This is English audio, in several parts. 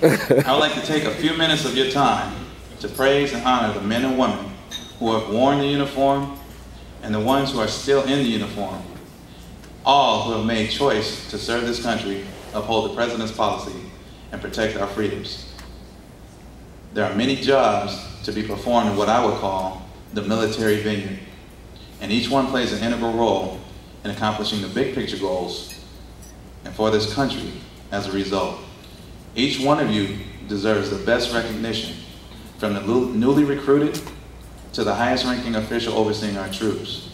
I would like to take a few minutes of your time to praise and honor the men and women who have worn the uniform and the ones who are still in the uniform, all who have made choice to serve this country, uphold the President's policy, and protect our freedoms. There are many jobs to be performed in what I would call the military vineyard, and each one plays an integral role in accomplishing the big picture goals and for this country as a result. Each one of you deserves the best recognition, from the newly recruited to the highest ranking official overseeing our troops.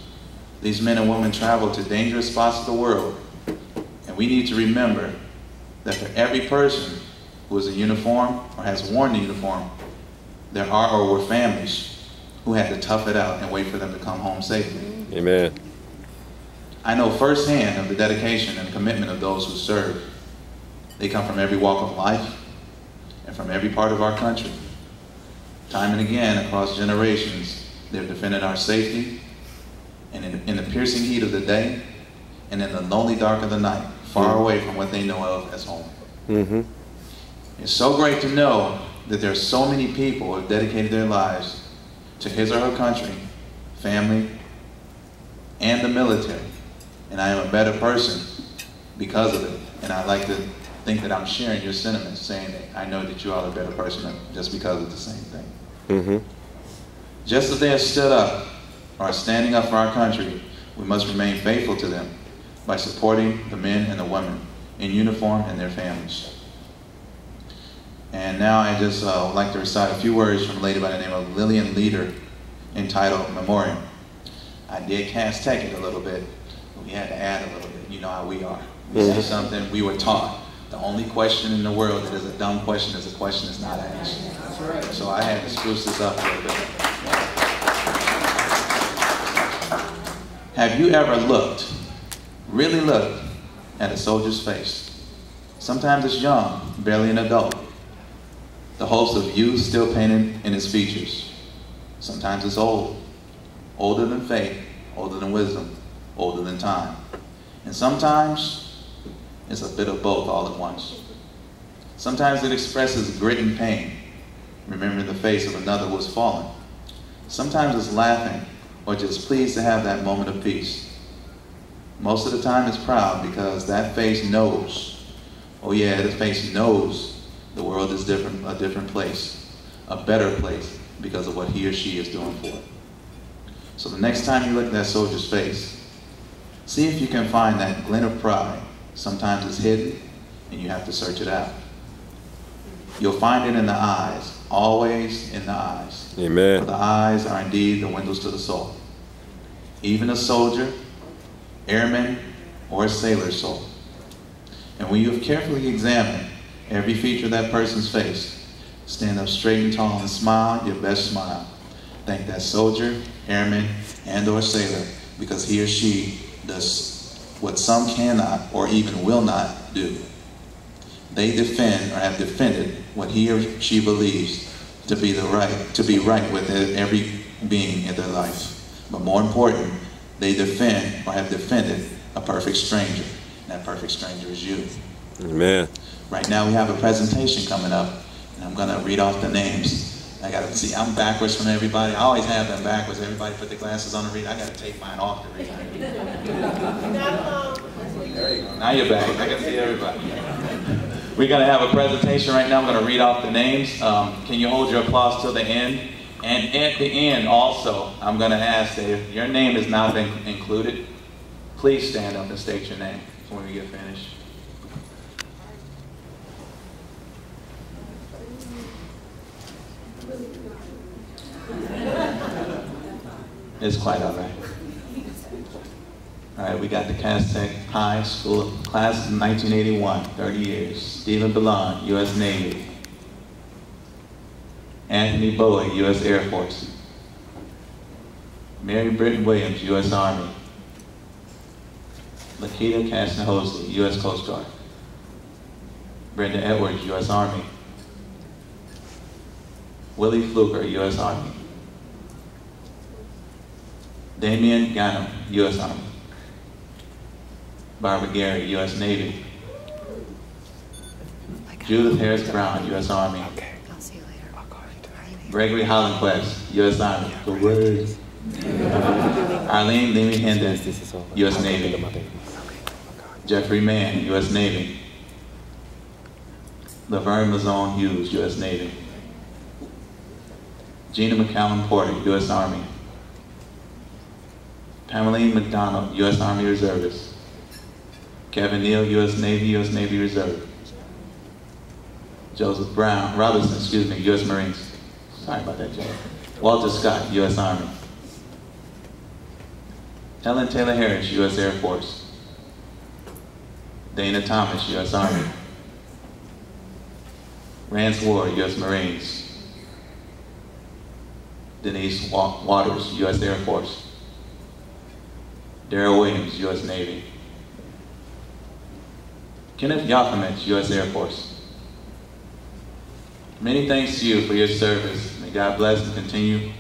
These men and women travel to dangerous spots of the world, and we need to remember that for every person who is in uniform or has worn the uniform, there are or were families who had to tough it out and wait for them to come home safely. Amen. I know firsthand of the dedication and commitment of those who serve. They come from every walk of life and from every part of our country. Time and again, across generations, they have defended our safety, and in the piercing heat of the day and in the lonely dark of the night, far away from what they know of as home. It's so great to know that there are so many people who have dedicated their lives to his or her country, family, and the military. And I am a better person because of it. And I'd like to think that I'm sharing your sentiments, saying that I know that you all are a better person just because of the same thing. Just as they have stood up or are standing up for our country, we must remain faithful to them by supporting the men and the women in uniform and their families. And now I just would like to recite a few words from a lady by the name of Lillian Leader, entitled Memoriam. I did cast tech it a little bit, but we had to add a little bit. You know how we are. We say something, we were taught. The only question in the world that is a dumb question is a question that's not asked. That's right. So I had to spruce this up a little bit. Have you ever looked, really looked, at a soldier's face? Sometimes it's young, barely an adult. The hopes of youth still painted in its features. Sometimes it's old, older than faith, older than wisdom, older than time. And sometimes it's a bit of both all at once. Sometimes it expresses grit and pain, remembering the face of another who has fallen. Sometimes it's laughing or just pleased to have that moment of peace. Most of the time it's proud because that face knows, oh yeah, the face knows the world is different, a different place, a better place because of what he or she is doing for it. So the next time you look at that soldier's face, see if you can find that glint of pride. Sometimes it's hidden and you have to search it out. You'll find it in the eyes, always in the eyes. Amen. For the eyes are indeed the windows to the soul. Even a soldier, airman, or a sailor's soul. And when you have carefully examined every feature of that person's face, stand up straight and tall and smile your best smile. Thank that soldier, airman, and or sailor, because he or she does what some cannot or even will not do. They defend or have defended what he or she believes to be right with every being in their life. But more important, they defend or have defended a perfect stranger. And that perfect stranger is you. Amen. Right now we have a presentation coming up, and I'm going to read off the names. I got to see, I'm backwards from everybody. I always have them backwards. Everybody put their glasses on to read. I got to take mine off to read. There you go. Now you're back. I can see everybody. We're going to have a presentation right now. I'm going to read off the names. Can you hold your applause till the end? And at the end also, I'm going to ask that if your name has not been included, please stand up and state your name before we get finished. It's quite all right. All right, we got the Castech High School class of 1981, 30 years. Stephen Ballon, U.S. Navy. Anthony Bowie, U.S. Air Force. Mary Britton Williams, U.S. Army. Lakita Casnahosi, U.S. Coast Guard. Brenda Edwards, U.S. Army. Willie Fluker, U.S. Army. Damian GANEM, U.S. Army. Barbara Gary, U.S. Navy. Judith Harris Brown, U.S. Army. I'll see you later. Gregory Hollenquist, U.S. Army. Go Braves. Arlene Leamy Hendon, U.S. Navy. Jeffrey Mann, U.S. Navy. Laverne Mazone Hughes, U.S. Navy. Gina McCallum Porter, U.S. Army. Pamela McDonald, U.S. Army Reservist. Kevin Neal, U.S. Navy Reserve. Joseph Robinson, U.S. Marines. Sorry about that, Joe. Walter Scott, U.S. Army. Helen Taylor Harris, U.S. Air Force. Dana Thomas, U.S. Army. Rance Ward, U.S. Marines. Denise Waters, U.S. Air Force. Darrell Williams, U.S. Navy. Kenneth Yokovich, U.S. Air Force. Many thanks to you for your service. May God bless and continue.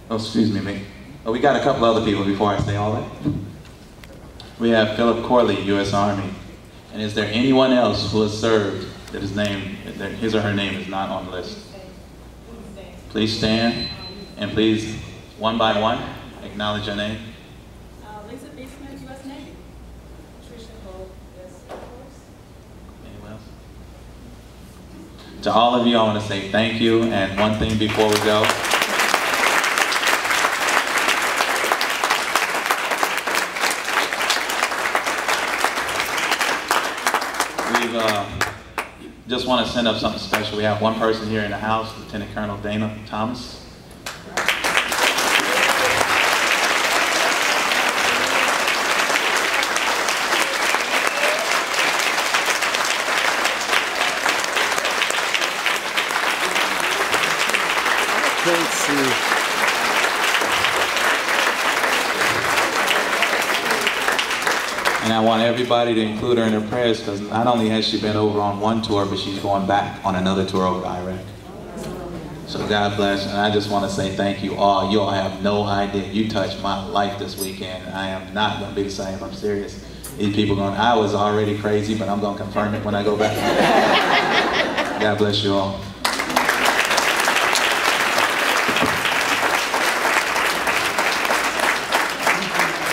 Oh, excuse me. We got a couple other people before I say all that. We have Philip Corley, U.S. Army. And is there anyone else who has served that his or her name is not on the list? Please stand, and please, one by one, acknowledge your name. Lisa B. Smith, U.S. Navy. Tricia Cole, U.S. Air Force. Anyone else? To all of you, I want to say thank you, and one thing before we go. Just want to send up something special. We have one person here in the house, Lieutenant Colonel Dana Thomas. And I want everybody to include her in their prayers, because not only has she been over on one tour, but she's going back on another tour over to Iraq. So God bless, and I just want to say thank you all. You all have no idea. You touched my life this weekend. I am not going to be the same. I'm serious. These people going, I was already crazy, but I'm going to confirm it when I go back. God bless you all.